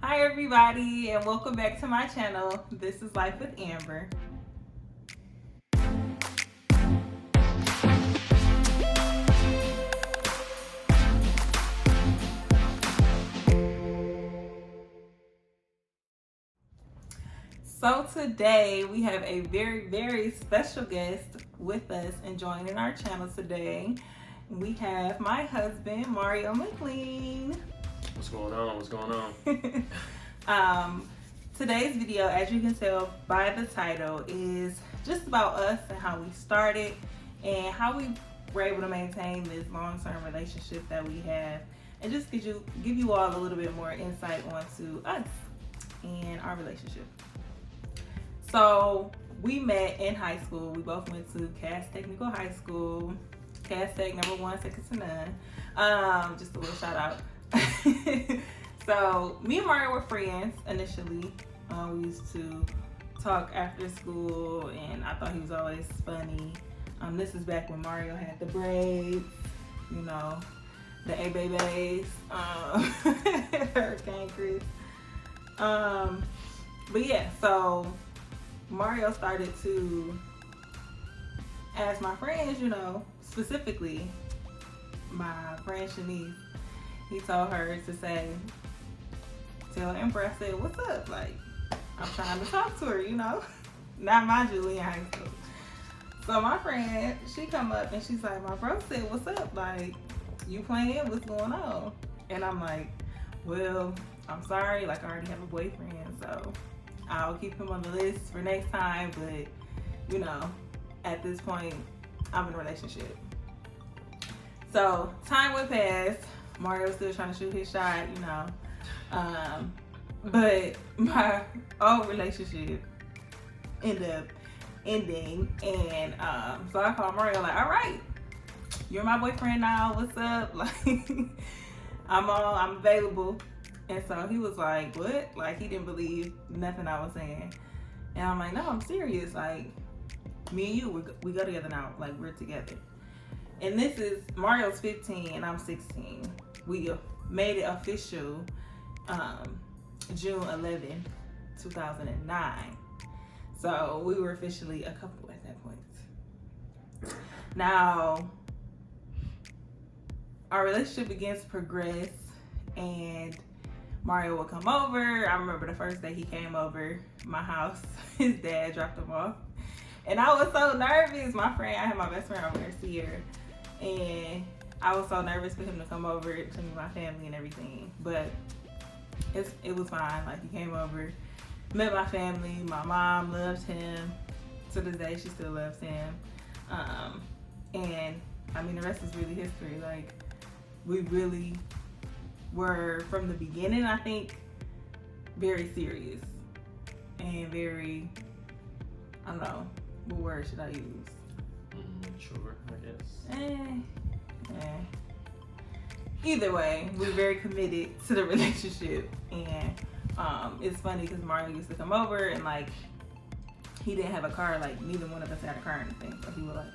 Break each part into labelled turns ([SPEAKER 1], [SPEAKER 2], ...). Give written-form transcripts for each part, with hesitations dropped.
[SPEAKER 1] Hi everybody, and welcome back to my channel. This is Life with Amber. So today we have a very special guest with us and joining our channel today. We have my husband, Mario McLean.
[SPEAKER 2] What's going on? What's going on?
[SPEAKER 1] Today's video, as you can tell by the title, is just about us and how we started and how we were able to maintain this long-term relationship that we have, and just give you all a little bit more insight onto us and our relationship. So we met in high school. We both went to Cass Technical High School. Cass Tech #1, second to none. Just a little shout out. So me and Mario were friends initially. We used to talk after school, and I thought he was always funny. This is back when Mario had the braids, you know, the A-Babies, Hurricane Chris. But yeah, so Mario started to ask my friends, you know, specifically my friend Shanice, he told her to tell Amber, I said, what's up? Like, I'm trying to talk to her, you know? Not mind you, we in high school. So my friend, she come up and she's like, my bro said, what's up? Like, you playing? What's going on? And I'm like, well, I'm sorry. Like, I already have a boyfriend, so I'll keep him on the list for next time. But, you know, at this point, I'm in a relationship. So time went past. Mario's still trying to shoot his shot, you know. But my old relationship ended up ending, and so I called Mario like, all right, you're my boyfriend now, what's up? Like, I'm available. And so he was like, what? Like, he didn't believe nothing I was saying. And I'm like, no, I'm serious. Like, me and you, we go together now. Like, we're together. And this is, Mario's 15 and I'm 16. We made it official June 11, 2009. So we were officially a couple at that point. Now, our relationship begins to progress, and Mario would come over. I remember the first day he came over my house, his dad dropped him off. And I was so nervous. I had my best friend over there, Sierra, and I was so nervous for him to come over to meet my family and everything. But it was fine. Like, he came over, met my family. My mom loved him. To this day, she still loves him. And I mean, the rest is really history. Like, we really were, from the beginning, I think, very serious and very, I don't know, what word should I use?
[SPEAKER 2] Sure, I guess.
[SPEAKER 1] Either way, we're very committed to the relationship. And it's funny because Mario used to come over, and like, he didn't have a car. Like, neither one of us had a car or anything, so he would like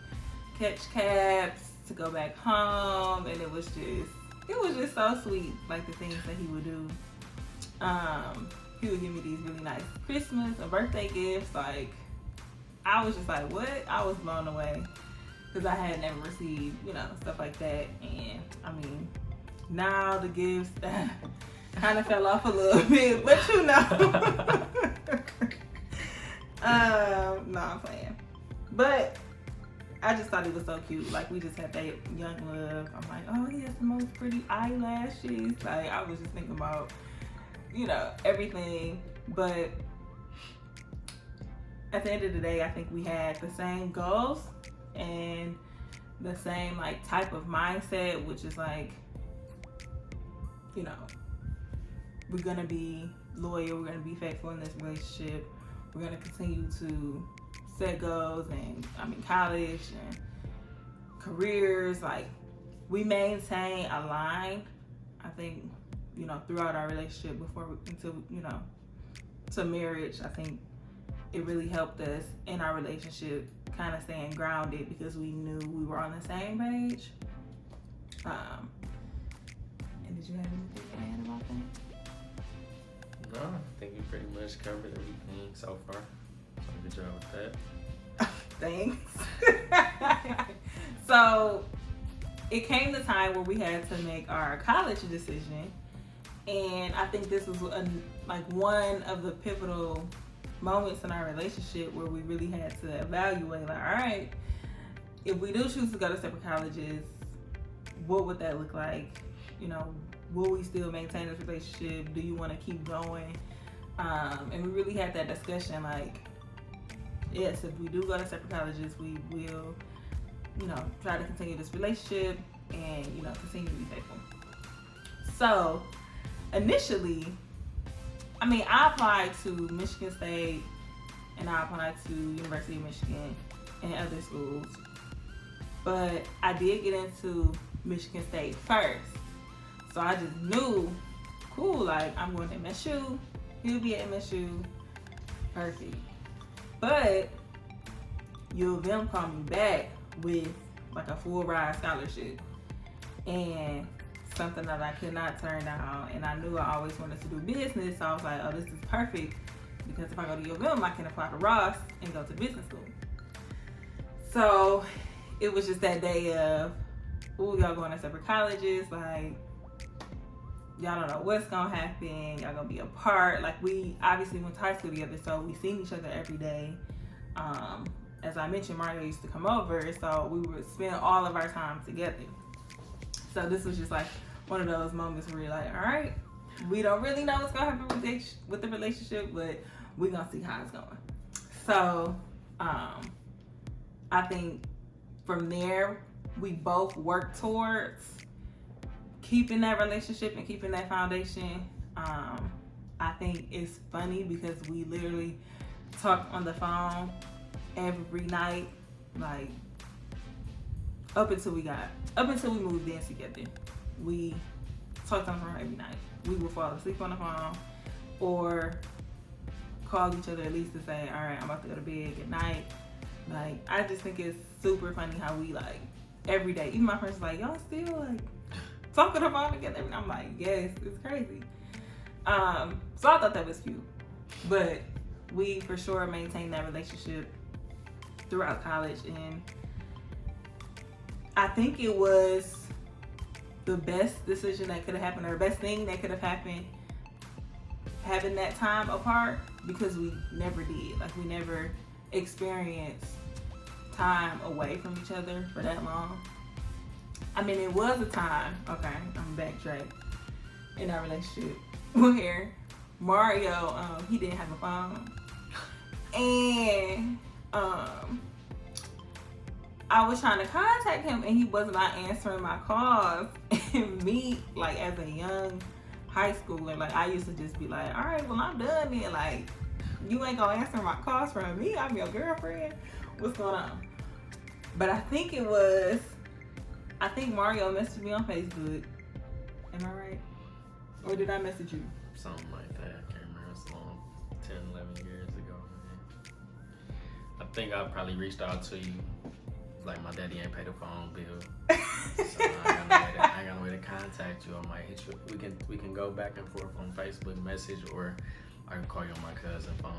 [SPEAKER 1] catch cabs to go back home, and it was just so sweet, like the things that he would do. He would give me these really nice Christmas and birthday gifts. Like, I was just like, what? I was blown away, because I had never received, you know, stuff like that. And I mean, now the gifts kind of fell off a little bit, but you know. No, I'm playing. But I just thought it was so cute. Like, we just had that young love. I'm like, oh, he has the most pretty eyelashes. Like, I was just thinking about, you know, everything. But at the end of the day, I think we had the same goals and the same like type of mindset, which is like, you know, we're gonna be loyal, we're gonna be faithful in this relationship, we're gonna continue to set goals, and I mean, college and careers. Like, we maintain a line, I think, you know, throughout our relationship until, you know, to marriage. I think it really helped us in our relationship kind of staying grounded, because we knew we were on the same page. And did you have anything to add about that?
[SPEAKER 2] think we pretty much covered everything so far. So good job with that.
[SPEAKER 1] Thanks. So it came the time where we had to make our college decision, and I think this was one of the pivotal moments in our relationship where we really had to evaluate, like, all right, if we do choose to go to separate colleges, what would that look like? You know, will we still maintain this relationship? Do you want to keep going? And we really had that discussion, like, yes, if we do go to separate colleges, we will, you know, try to continue this relationship and, you know, continue to be faithful. So initially, I mean, I applied to Michigan State and I applied to University of Michigan and other schools, but I did get into Michigan State first. So I just knew, cool, like, I'm going to MSU, he'll be at MSU, perfect. But U of M called me back with like a full ride scholarship and something that I could not turn down. And I knew I always wanted to do business, so I was like, oh, this is perfect, because if I go to U of M, I can apply to Ross and go to business school. So it was just that day of, ooh, y'all going to separate colleges, like, y'all don't know what's gonna happen, y'all gonna be apart. Like, we obviously went to high school together, so we seen each other every day. As I mentioned, Mario used to come over, so we would spend all of our time together. So this was just like one of those moments where you're like, all right, we don't really know what's gonna happen with the relationship, but we're gonna see how it's going. So I think from there, we both worked towards keeping that relationship and keeping that foundation. I think it's funny because we literally talk on the phone every night, like up until we moved in together. We talked on the phone every night. We would fall asleep on the phone or call each other at least to say, all right, I'm about to go to bed, good night. Like, I just think it's super funny how we, like, every day, even my friends like, y'all still like talking on the phone together, and I'm like, yes, it's crazy. So I thought that was cute, but we for sure maintained that relationship throughout college, and I think it was the best decision that could have happened, or the best thing that could have happened, having that time apart, because we never did. Like, we never experienced time away from each other for that long. I mean, it was a time, okay, I'm backtrack, in our relationship where Mario, he didn't have a phone, and I was trying to contact him and he was not answering my calls. And me, like, as a young high schooler, like, I used to just be like, all right, well, I'm done then. Like, you ain't gonna answer my calls from me, I'm your girlfriend, what's going on? But I think Mario messaged me on Facebook. Am I right? Or did I message you?
[SPEAKER 2] Something like that. I can't remember. It's long, 10, 11 years ago, man. I think I probably reached out to you. Like, my daddy ain't paid the phone bill. So I ain't got no way to contact you. I might hit you. We can go back and forth on Facebook message, or I can call you on my cousin's phone.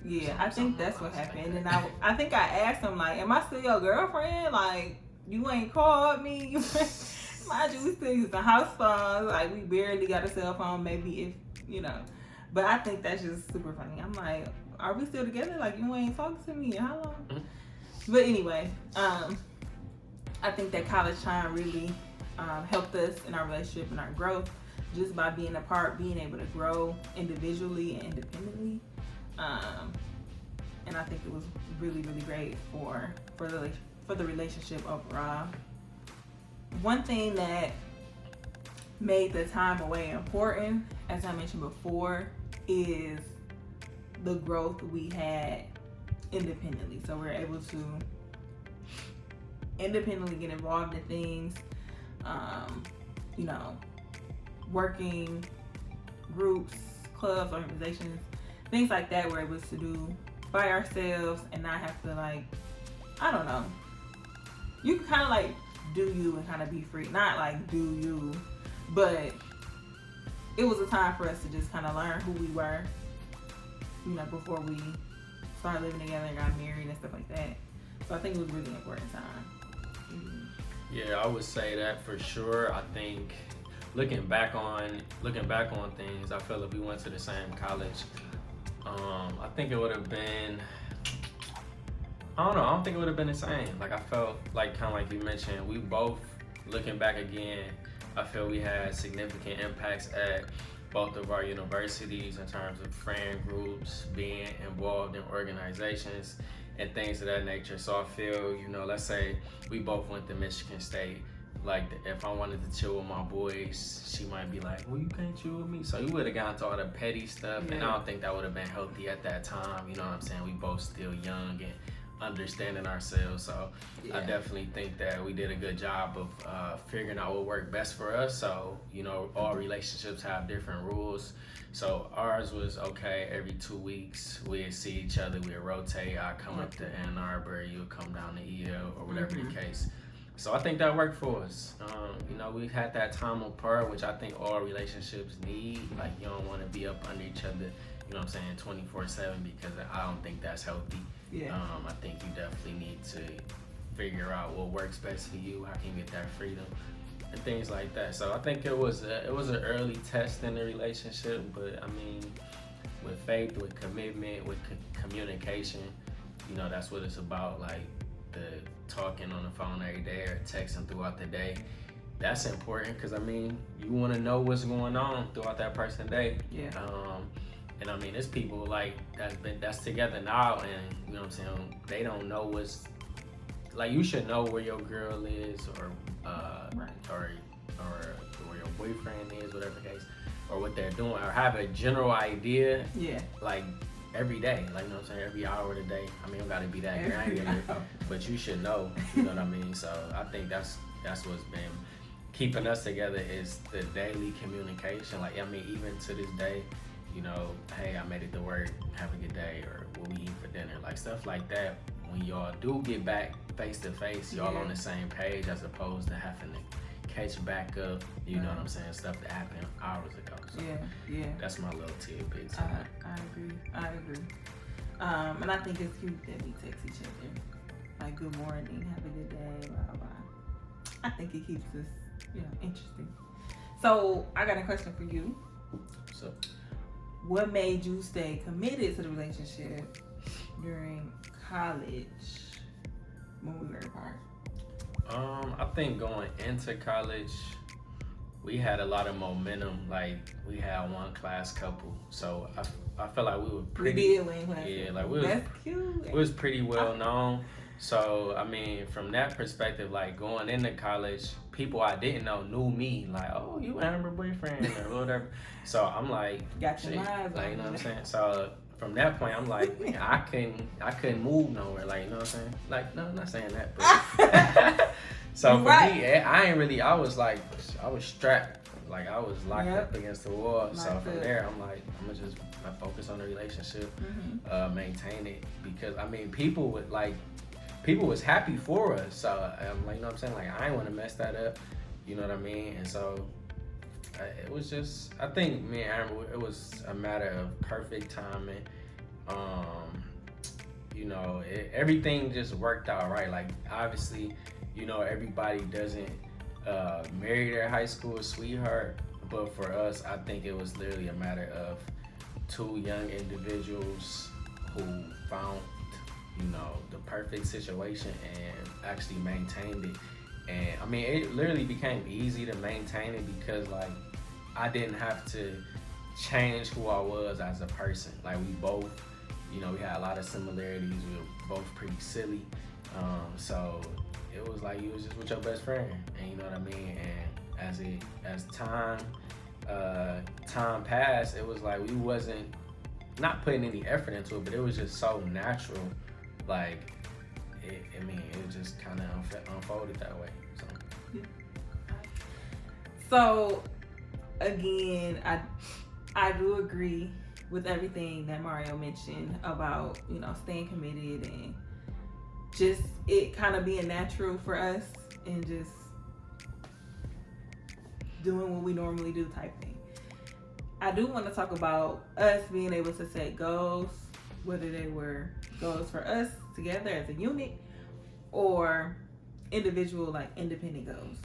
[SPEAKER 1] Yeah, I think that's what happened. And I think I asked him, like, am I still your girlfriend? Like, you ain't called me. Mind you, we still use the house phone. Like, we barely got a cell phone, maybe, if, you know. But I think that's just super funny. I'm like, are we still together? Like, you ain't talking to me in how long? Mm-hmm. But anyway, I think that college time really helped us in our relationship and our growth, just by being apart, being able to grow individually and independently. And I think it was really, really great for the relationship overall. One thing that made the time away important, as I mentioned before, is the growth we had independently. So we're able to independently get involved in things, you know, working groups, clubs, organizations, things like that we're able to do by ourselves and not have to, like, I don't know, you can kind of like do you and kind of be free, not like do you, but it was a time for us to just kind of learn who we were before we started living together and got married and stuff like that. So I think it was really important time. Mm-hmm.
[SPEAKER 2] Yeah, I would say that for sure. I think looking back on things, I feel if we went to the same college, I think it would have been, I don't know, I don't think it would have been the same. Like I felt like, kind of like you mentioned, we both, looking back again, I feel we had significant impacts at both of our universities in terms of friend groups, being involved in organizations and things of that nature. So I feel, let's say we both went to Michigan State. Like, if I wanted to chill with my boys, she might be like, well, you can't chill with me. So we would have gotten to all the petty stuff, and I don't think that would have been healthy at that time. You know what I'm saying? We both still young and understanding ourselves. So I definitely think that we did a good job of figuring out what worked best for us. So, all relationships have different rules. So ours was, okay, every 2 weeks, we'd see each other, we'd rotate. I'd come up to Ann Arbor, you would come down to EL, or whatever the case. So I think that worked for us. We had that time apart, which I think all relationships need. Like, you don't want to be up under each other, 24/7, because I don't think that's healthy.
[SPEAKER 1] Yeah.
[SPEAKER 2] I think you definitely need to figure out what works best for you, how can you get that freedom, and things like that. So I think it was an early test in the relationship, but I mean, with faith, with commitment, with communication, that's what it's about. Like, the talking on the phone every day or texting throughout the day, that's important, because I mean, you want to know what's going on throughout that person's day.
[SPEAKER 1] Yeah.
[SPEAKER 2] And I mean, there's people like that's together now, and you know what I'm saying, they don't know what's, like, you should know where your girl is, or or where your boyfriend is, whatever the case, or what they're doing, or have a general idea.
[SPEAKER 1] Yeah.
[SPEAKER 2] Like, every day, like, you know what I'm saying, every hour of the day. I mean, you don't gotta be that granular, but you should know, you know what I mean? So I think that's what's been keeping us together, is the daily communication. Like, I mean, even to this day, hey, I made it to work, have a good day, or what we eat for dinner, like stuff like that. When y'all do get back face to face, y'all on the same page, as opposed to having to catch back up, you know what I'm saying, stuff that happened hours ago. So that's my little tidbit.
[SPEAKER 1] I agree. And I think it's cute that we text each other, like, good morning, have a good day, blah, blah. I think it keeps us, interesting. So I got a question for you.
[SPEAKER 2] So,
[SPEAKER 1] what made you stay committed to the relationship during college when we were apart?
[SPEAKER 2] I think going into college, we had a lot of momentum. Like, we had one class couple, so I felt like we were pretty.
[SPEAKER 1] That's cute.
[SPEAKER 2] We was pretty well known. So I mean, from that perspective, like, going into college, people I didn't know knew me. Like, oh, you Amber boyfriend or whatever. So I'm like,
[SPEAKER 1] got your eyes,
[SPEAKER 2] like, you know what I'm saying. So from that point, I'm like, man, I couldn't move nowhere. Like, you know what I'm saying. Like, no, I'm not saying that. But so for me, I was strapped. Like, I was locked up against the wall. So from there, I'm like, I'm gonna just focus on the relationship, maintain it, because I mean, people was happy for us. So I'm like, you know what I'm saying? Like, I didn't want to mess that up. You know what I mean? And so it was just, I think me and Amber, it was a matter of perfect timing. Everything just worked out right. Like, obviously, everybody doesn't marry their high school sweetheart, but for us, I think it was literally a matter of two young individuals who found, the perfect situation and actually maintained it. And I mean, it literally became easy to maintain it because, like, I didn't have to change who I was as a person. Like, we both, we had a lot of similarities. We were both pretty silly. So it was like you was just with your best friend, and you know what I mean? And as time passed, it was like we wasn't not putting any effort into it, but it was just so natural. Like, it just kind of unfolded that way.
[SPEAKER 1] So again, I do agree with everything that Mario mentioned about, staying committed and just it kind of being natural for us and just doing what we normally do type thing. I do want to talk about us being able to set goals, whether they were goals for us together as a unit or individual, like independent goals.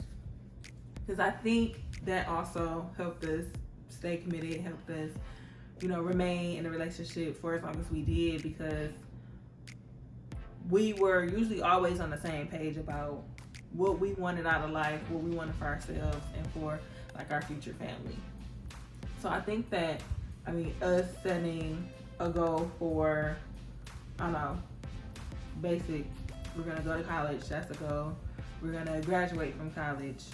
[SPEAKER 1] Because I think that also helped us stay committed, helped us, remain in a relationship for as long as we did, because we were usually always on the same page about what we wanted out of life, what we wanted for ourselves and for like our future family. So I think that, us setting a goal for, I don't know, basic, we're gonna go to college, that's a goal. We're gonna graduate from college.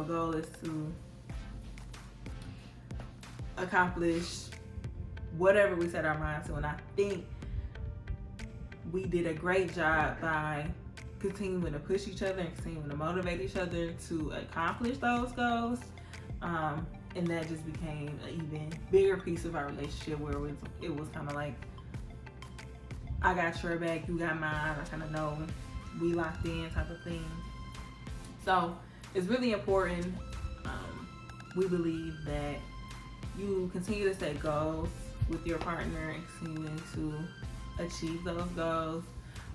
[SPEAKER 1] Goal is to accomplish whatever we set our minds to. And I think we did a great job by continuing to push each other and continuing to motivate each other to accomplish those goals. And that just became an even bigger piece of our relationship, where it was kind of like, I got your back, you got mine. I kind of know we locked in type of thing. So it's really important. We believe that you continue to set goals with your partner and continuing to achieve those goals,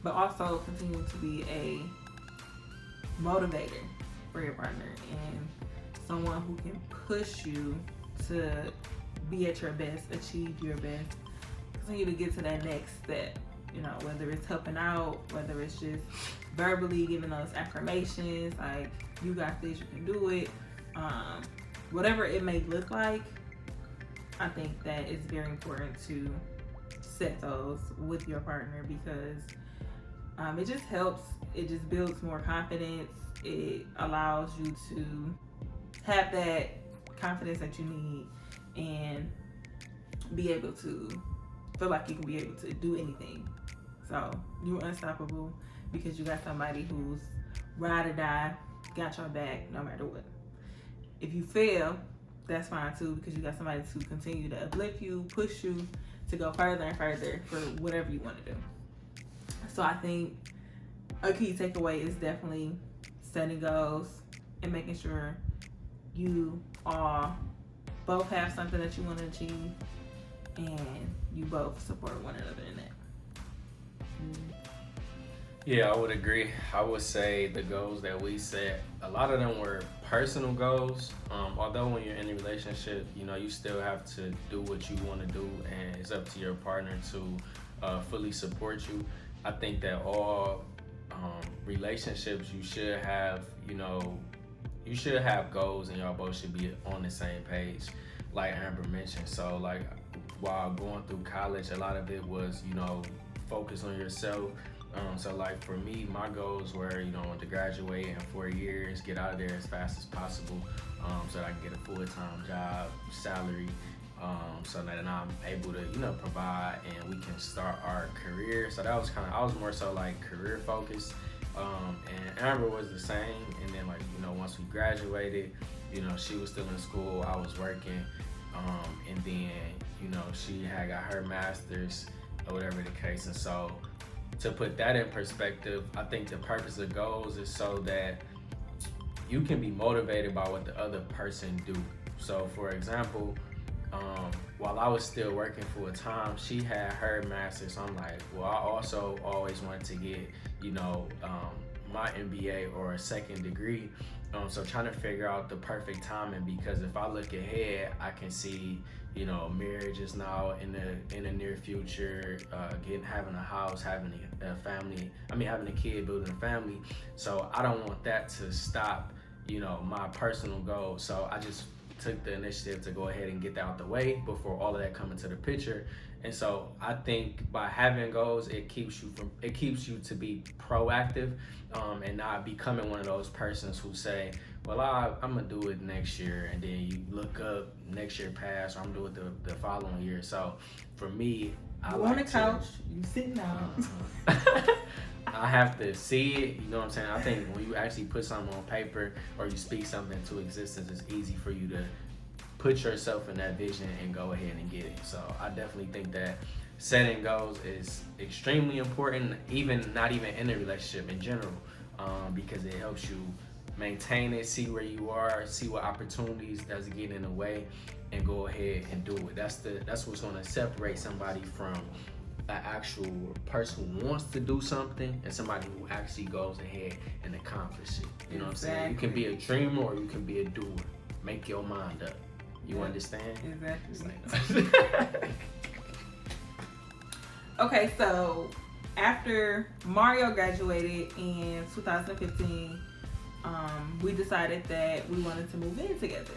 [SPEAKER 1] but also continue to be a motivator for your partner and someone who can push you to be at your best, achieve your best, continue to get to that next step. Whether it's helping out, whether it's just verbally giving those affirmations like, you got this, you can do it, whatever it may look like. I think that it's very important to set those with your partner, because it just helps, it just builds more confidence. It allows you to have that confidence that you need and be able to feel like you can be able to do anything. So you're unstoppable because you got somebody who's ride or die, got your back no matter what. If you fail, that's fine too, because you got somebody to continue to uplift you, push you to go further and further for whatever you want to do. So I think a key takeaway is definitely setting goals and making sure you all both have something that you want to achieve and you both support one another in that.
[SPEAKER 2] Yeah, I would agree. I would say the goals that we set, a lot of them were personal goals. Although when you're in a relationship, you still have to do what you want to do, and it's up to your partner to fully support you. I think that all relationships, you should have goals, and y'all both should be on the same page, like Amber mentioned. So like, while going through college, a lot of it was, focus on yourself. So like for me, my goals were, to graduate in 4 years, get out of there as fast as possible, so that I can get a full-time job, salary, so that I'm able to, provide and we can start our career. So that was I was more so like career focused. And Amber was the same. And then like, once we graduated, she was still in school, I was working, and then, she had got her master's or whatever the case. And so to put that in perspective, I think the purpose of goals is so that you can be motivated by what the other person do. So for example, while I was still working full time, she had her master's. So I'm like, well, I also always wanted to get, my MBA or a second degree. So trying to figure out the perfect timing, because if I look ahead, I can see, marriage is now in the near future, having a house, having a family. Having a kid, building a family. So I don't want that to stop, my personal goals. So I just took the initiative to go ahead and get that out the way before all of that come into the picture. And so I think by having goals, it keeps you to be proactive, and not becoming one of those persons who say, well, I'm gonna do it next year, and then you look up, next year passed, or I'm doing it the following year. So for me, I
[SPEAKER 1] on the couch, you sitting down.
[SPEAKER 2] I have to see it, you know what I'm saying? I think when you actually put something on paper or you speak something into existence, it's easy for you to put yourself in that vision and go ahead and get it. So I definitely think that setting goals is extremely important, not even in a relationship in general, because it helps you maintain it, see where you are, see what opportunities that's getting in the way, and go ahead and do it. That's what's gonna separate somebody from an actual person who wants to do something and somebody who actually goes ahead and accomplishes it. You know what I'm saying? You can be a dreamer or you can be a doer. Make your mind up. You understand?
[SPEAKER 1] Exactly. Okay, so after Mario graduated in 2015, we decided that we wanted to move in together.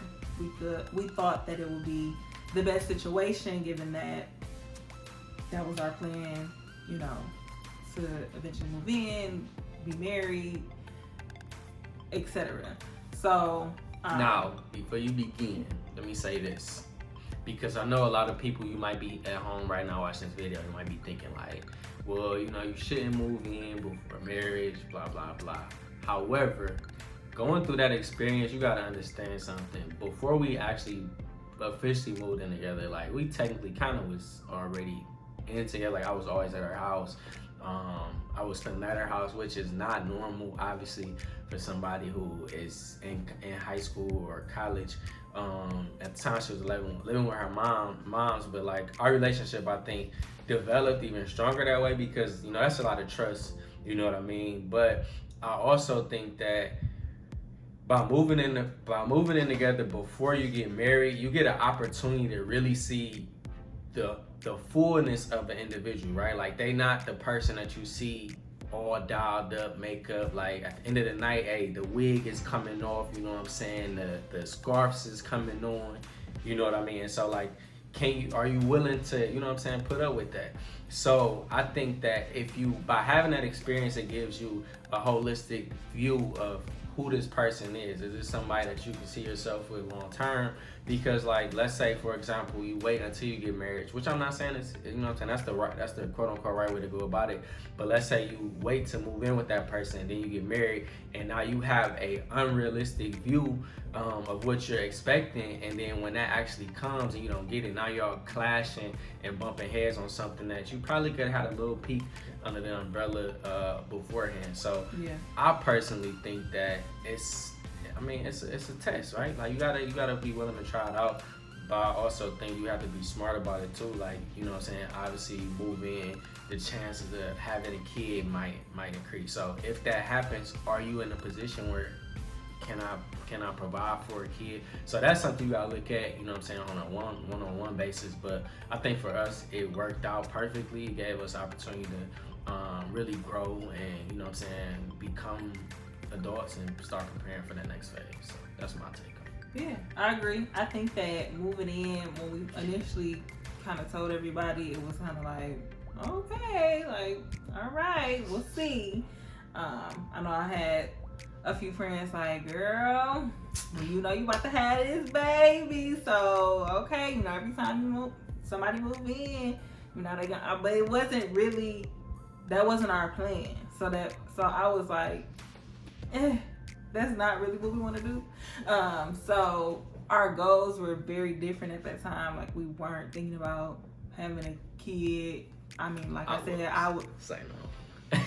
[SPEAKER 1] We thought that it would be the best situation, given that was our plan, you know, to eventually move in, be married, etc. So
[SPEAKER 2] now, before you begin, let me say this, because I know a lot of people, you might be at home right now watching this video, you might be thinking like, well, you know, you shouldn't move in before marriage, blah blah blah. However, going through that experience, you gotta understand something. Before we actually officially moved in together, like, we technically kind of was already in together. Like, I was always at her house. I was spending at her house, which is not normal, obviously, for somebody who is in high school or college. At the time, she was living with her moms, but like, our relationship, I think, developed even stronger that way, because, you know, that's a lot of trust, you know what I mean? But I also think that by moving in together before you get married, you get an opportunity to really see the fullness of an individual, right? Like, they not the person that you see all dialed up, makeup. Like, at the end of the night, hey, the wig is coming off, you know what I'm saying? The scarves is coming on, you know what I mean? And so, like, are you willing to, you know what I'm saying, put up with that? So I think that by having that experience, it gives you a holistic view of who this person is. Is this somebody that you can see yourself with long term? Because, like, let's say, for example, you wait until you get married, which I'm not saying is, you know what I'm saying, that's the quote unquote right way to go about it. But let's say you wait to move in with that person, and then you get married, and now you have a unrealistic view of what you're expecting, and then when that actually comes and you don't get it, now y'all clashing and bumping heads on something that you probably could have had a little peek under the umbrella beforehand. So yeah, I personally think that it's a test, right? Like, you gotta be willing to try it out, but I also think you have to be smart about it too. Like, you know what I'm saying, obviously, you move in, the chances of having a kid might increase. So if that happens, are you in a position where can I provide for a kid? So that's something you gotta look at, you know what I'm saying, on a one-on-one basis. But I think for us, it worked out perfectly. It gave us opportunity to really grow and, you know what I'm saying, become adults and start preparing for the next phase. So that's my take on it.
[SPEAKER 1] Yeah, I agree. I think that moving in, when we initially kind of told everybody, it was kind of like, okay, like, all right, we'll see. I know I had a few friends like, girl, you know you about to have this baby, so okay, you know, every time somebody move in, you know they gonna, but it wasn't really, that wasn't our plan. So I was like, that's not really what we want to do. So our goals were very different at that time. Like, we weren't thinking about having a kid. I mean, like I said, I would
[SPEAKER 2] say no.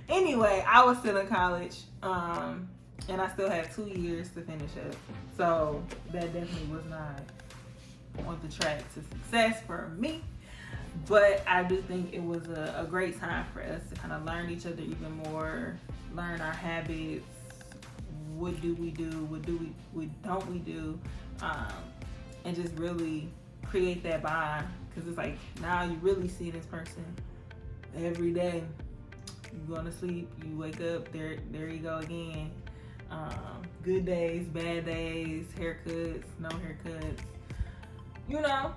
[SPEAKER 1] Anyway, I was still in college, and I still had 2 years to finish up. So that definitely was not on the track to success for me. But I do think it was a great time for us to kind of learn each other even more, learn our habits, what do we do, what don't we do, and just really create that bond. Because it's like, now you really see this person every day. You going to sleep, you wake up, there you go again. Good days, bad days, haircuts, no haircuts. You know,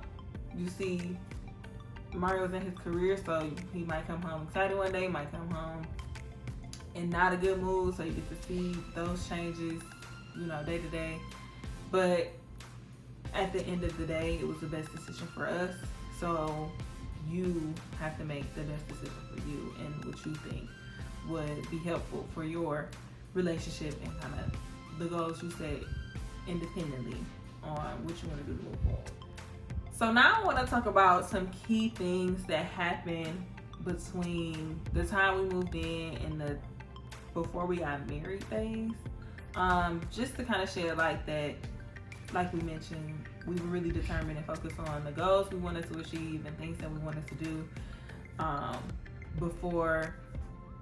[SPEAKER 1] you see Mario's in his career, so he might come home excited one day, might come home in not a good mood, so you get to see those changes, you know, day to day. But at the end of the day, it was the best decision for us. So you have to make the best decision for you and what you think would be helpful for your relationship and kind of the goals you set independently on what you want to do to move forward. So now I want to talk about some key things that happen between the time we moved in and the before we got married phase. Just to kind of shed light that, like we mentioned, we were really determined and focused on the goals we wanted to achieve and things that we wanted to do before,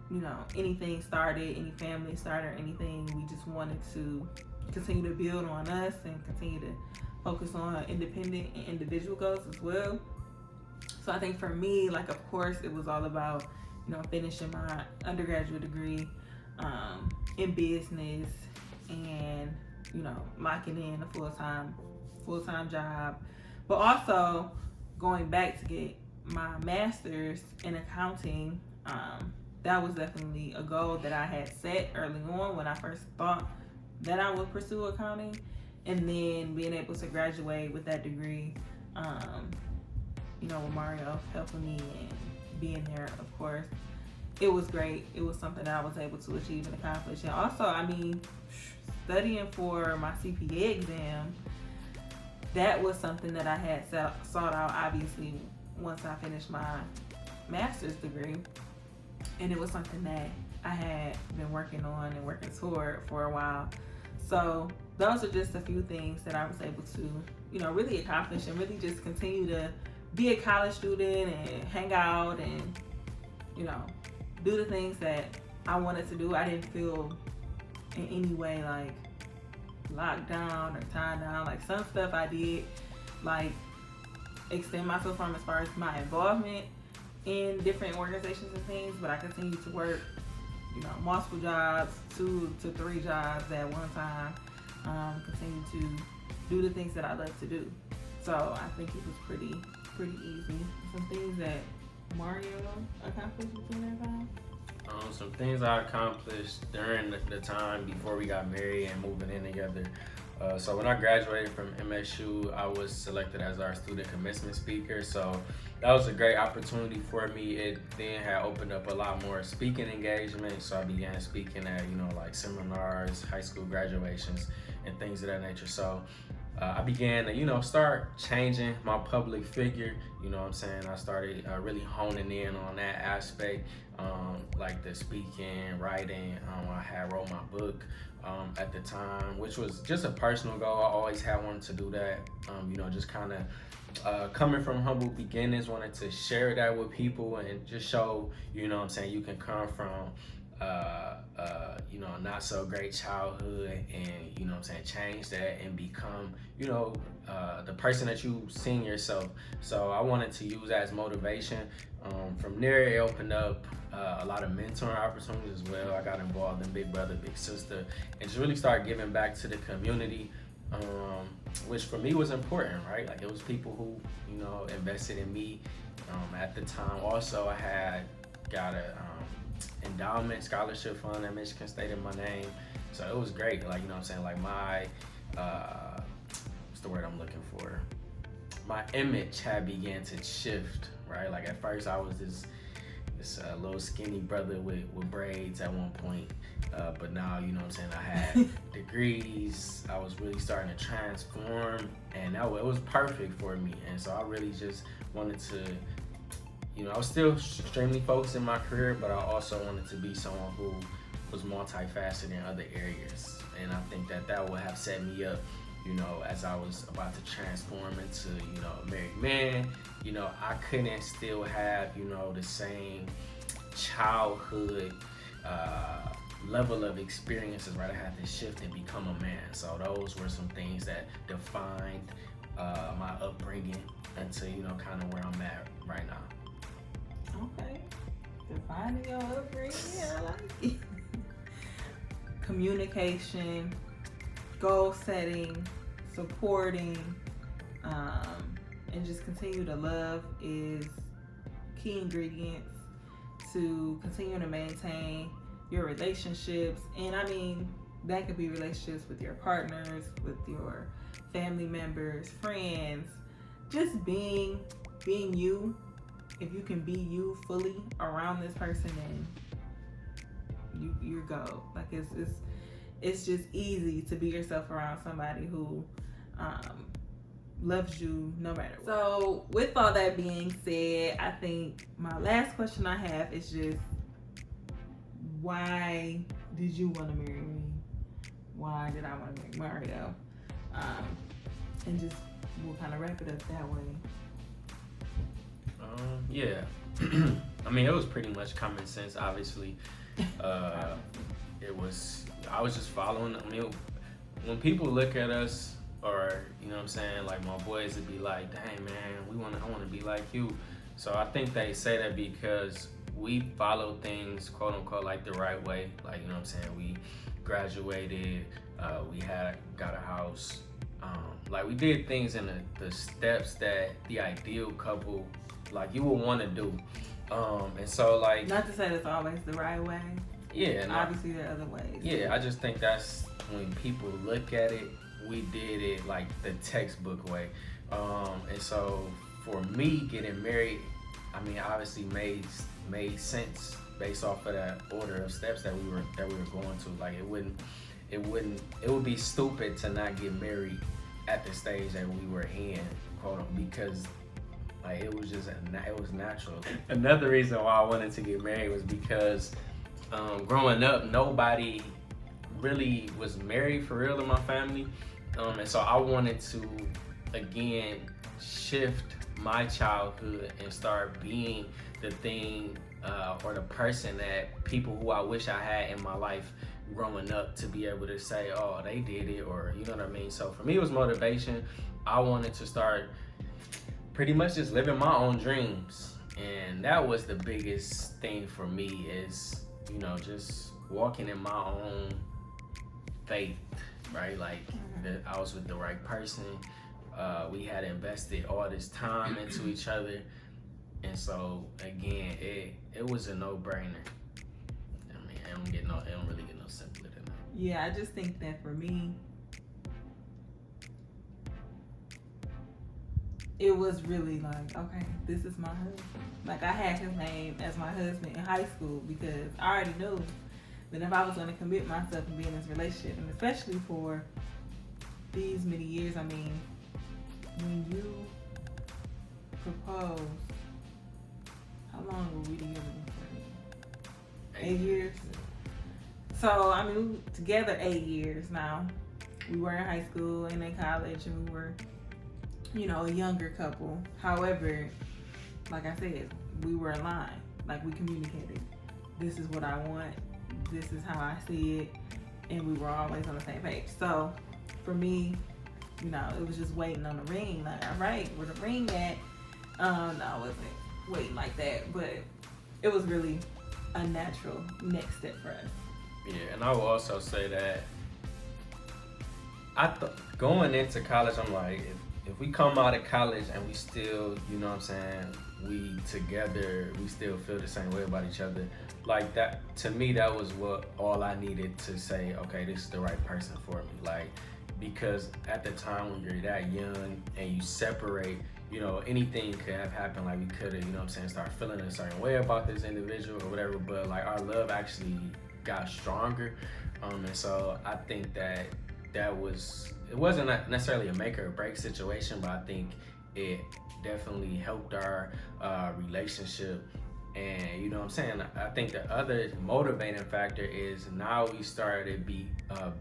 [SPEAKER 1] you know, anything started, any family started or anything. We just wanted to continue to build on us and continue to focus on independent and individual goals as well. So I think for me, like, of course, it was all about, you know, finishing my undergraduate degree in business and, you know, locking in a full-time job, but also going back to get my master's in accounting. That was definitely a goal that I had set early on when I first thought that I would pursue accounting, and then being able to graduate with that degree, you know, with Mario helping me and being there, of course, it was great. It was something that I was able to achieve and accomplish. And also, I mean, studying for my CPA exam, that was something that I had sought out, obviously, once I finished my master's degree. And it was something that I had been working on and working toward for a while. So those are just a few things that I was able to, you know, really accomplish and really just continue to be a college student and hang out and, you know, do the things that I wanted to do. I didn't feel in any way like locked down or tied down. Like, some stuff I did, like, extend myself from as far as my involvement in different organizations and things, but I continued to work, you know, multiple jobs, 2 to 3 jobs at one time, continue to do the things that I love to do. So I think it was pretty easy. Some things that Mario accomplished between that time?
[SPEAKER 2] Some things I accomplished during the time before we got married and moving in together. So when I graduated from MSU, I was selected as our student commencement speaker. So that was a great opportunity for me. It then had opened up a lot more speaking engagements. So I began speaking at, you know, like seminars, high school graduations, and things of that nature. So I began to, you know, start changing my public figure. You know what I'm saying? I started really honing in on that aspect, like the speaking, writing. I had wrote my book at the time, which was just a personal goal. I always had wanted to do that. You know, just kind of coming from humble beginnings, wanted to share that with people and just show, you know what I'm saying, you can come from you know, not so great childhood and, you know what I'm saying, change that and become, you know, the person that you seen yourself. So I wanted to use that as motivation. From there, it opened up a lot of mentoring opportunities as well. I got involved in Big Brother, Big Sister, and just really started giving back to the community, which for me was important, right? Like, it was people who, you know, invested in me at the time. Also, I had got a endowment scholarship fund at Michigan State in my name, so it was great. Like, you know what I'm saying, like, my what's the word I'm looking for, my image had began to shift, right? Like, at first I was this little skinny brother with braids at one point, but now, you know what I'm saying, I had degrees. I was really starting to transform, and it was perfect for me. And so I really just wanted to, you know, I was still extremely focused in my career, but I also wanted to be someone who was multifaceted in other areas. And I think that would have set me up, you know, as I was about to transform into, you know, a married man. You know, I couldn't still have, you know, the same childhood level of experiences, right? I had to shift and become a man. So those were some things that defined my upbringing into, you know, kind of where I'm at right now.
[SPEAKER 1] Okay. Defining your upbringing, I like it. Communication, goal setting, supporting, and just continue to love is key ingredients to continue to maintain your relationships. And I mean, that could be relationships with your partners, with your family members, friends, just being you. If you can be you fully around this person, then you're gold. Like, it's just easy to be yourself around somebody who loves you no matter what. So with all that being said, I think my last question I have is just, why did you want to marry me? Why did I want to marry Mario? And just we'll kind of wrap it up that way.
[SPEAKER 2] Yeah. I mean, it was pretty much common sense, obviously. I was just following. I mean, when people look at us, or you know what I'm saying, like my boys would be like, dang man, I want to be like you. So I think they say that because we follow things, quote unquote, like the right way. Like, you know what I'm saying, we graduated, we got a house. Like we did things in the steps that the ideal couple, like you would want to do. And so like,
[SPEAKER 1] not to say that's always the right way.
[SPEAKER 2] Yeah.
[SPEAKER 1] Obviously there are other ways.
[SPEAKER 2] Yeah, I just think that's when people look at it, we did it like the textbook way. And so for me, getting married, I mean, obviously made sense based off of that order of steps that we were going to. Like it would be stupid to not get married at the stage that we were in, quote unquote, because like it was natural. Another reason why I wanted to get married was because growing up, nobody really was married for real in my family, and so I wanted to again shift my childhood and start being the thing or the person that people who I wish I had in my life growing up to be able to say, oh, they did it, or you know what I mean. So for me, it was motivation. I wanted to start pretty much just living my own dreams, and that was the biggest thing for me, is you know, just walking in my own faith, right? Like that I was with the right person. We had invested all this time into each other, and so again, it was a no-brainer. I mean, it don't really get no simpler than that.
[SPEAKER 1] Yeah, I just think that for me, it was really like, okay, this is my husband. Like I had his name as my husband in high school because I already knew that if I was going to commit myself and be in this relationship, and especially for these many years, I mean, when you proposed, how long were we together before? 8 years. So I mean, we were together 8 years now. We were in high school and in college, and we were, you know, a younger couple. However, like I said, we were aligned. Like we communicated. This is what I want. This is how I see it. And we were always on the same page. So for me, you know, it was just waiting on the ring. Like, all right, where the ring at? No, I wasn't waiting like that. But it was really a natural next step for us.
[SPEAKER 2] Yeah, and I will also say that going into college, I'm like, if we come out of college and we still, you know what I'm saying, we together, we still feel the same way about each other, like that, to me, that was what all I needed to say, okay, this is the right person for me. Like, because at the time when you're that young and you separate, you know, anything could have happened. Like we could have, you know what I'm saying, start feeling a certain way about this individual or whatever, but like our love actually got stronger. And so I think that it wasn't necessarily a make or break situation, but I think it definitely helped our relationship. And you know what I'm saying, I think the other motivating factor is now we started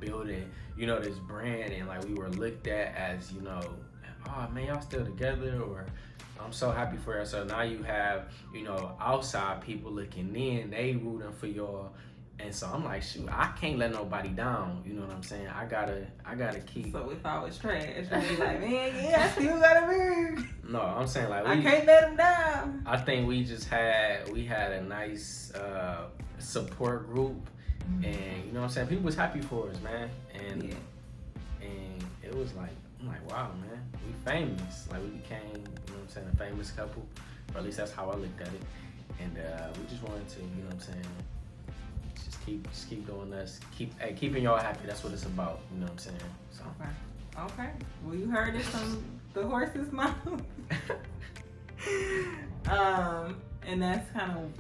[SPEAKER 2] building, you know, this brand, and like we were looked at as, you know, oh man, y'all still together, or I'm so happy for you. So now you have, you know, outside people looking in, they rooting for y'all. And so I'm like, shoot, I can't let nobody down. You know what I'm saying? I gotta keep.
[SPEAKER 1] So if I was trash, I'd be like, man, yeah, I still gotta marry.
[SPEAKER 2] No, I'm saying like
[SPEAKER 1] I can't let him down.
[SPEAKER 2] I think we had a nice support group, and you know what I'm saying, people was happy for us, man. And it was like, I'm like, wow, man, we famous. Like we became, you know what I'm saying, a famous couple, or at least that's how I looked at it. And we just wanted to, you know what I'm saying, just keep doing this. Keeping y'all happy. That's what it's about. You know what I'm saying? So.
[SPEAKER 1] Okay. Well, you heard it from the horse's mouth. And that's kind of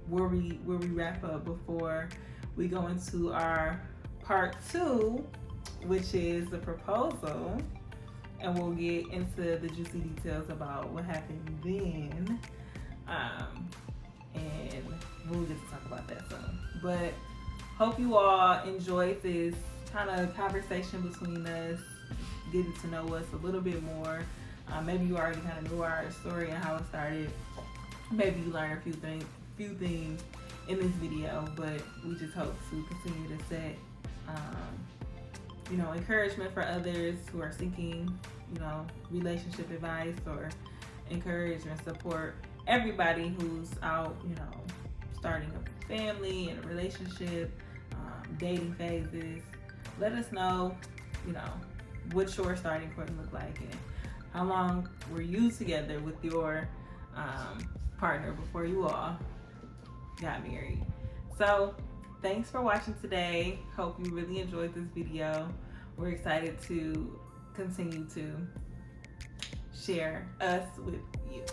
[SPEAKER 1] where we wrap up before we go into our part 2, which is the proposal. and we'll get into the juicy details about what happened then. And we'll get to talk about that soon. But hope you all enjoyed this kind of conversation between us, getting to know us a little bit more. Maybe you already kind of knew our story and how it started. Maybe you learned a few things in this video, but we just hope to continue to set encouragement for others who are seeking relationship advice, or encourage and support everybody who's out starting a family and a relationship, dating phases. Let us know what your starting point looked like, and how long were you together with your partner before you all got married. So thanks for watching today. Hope you really enjoyed this video. We're excited to continue to share us with you.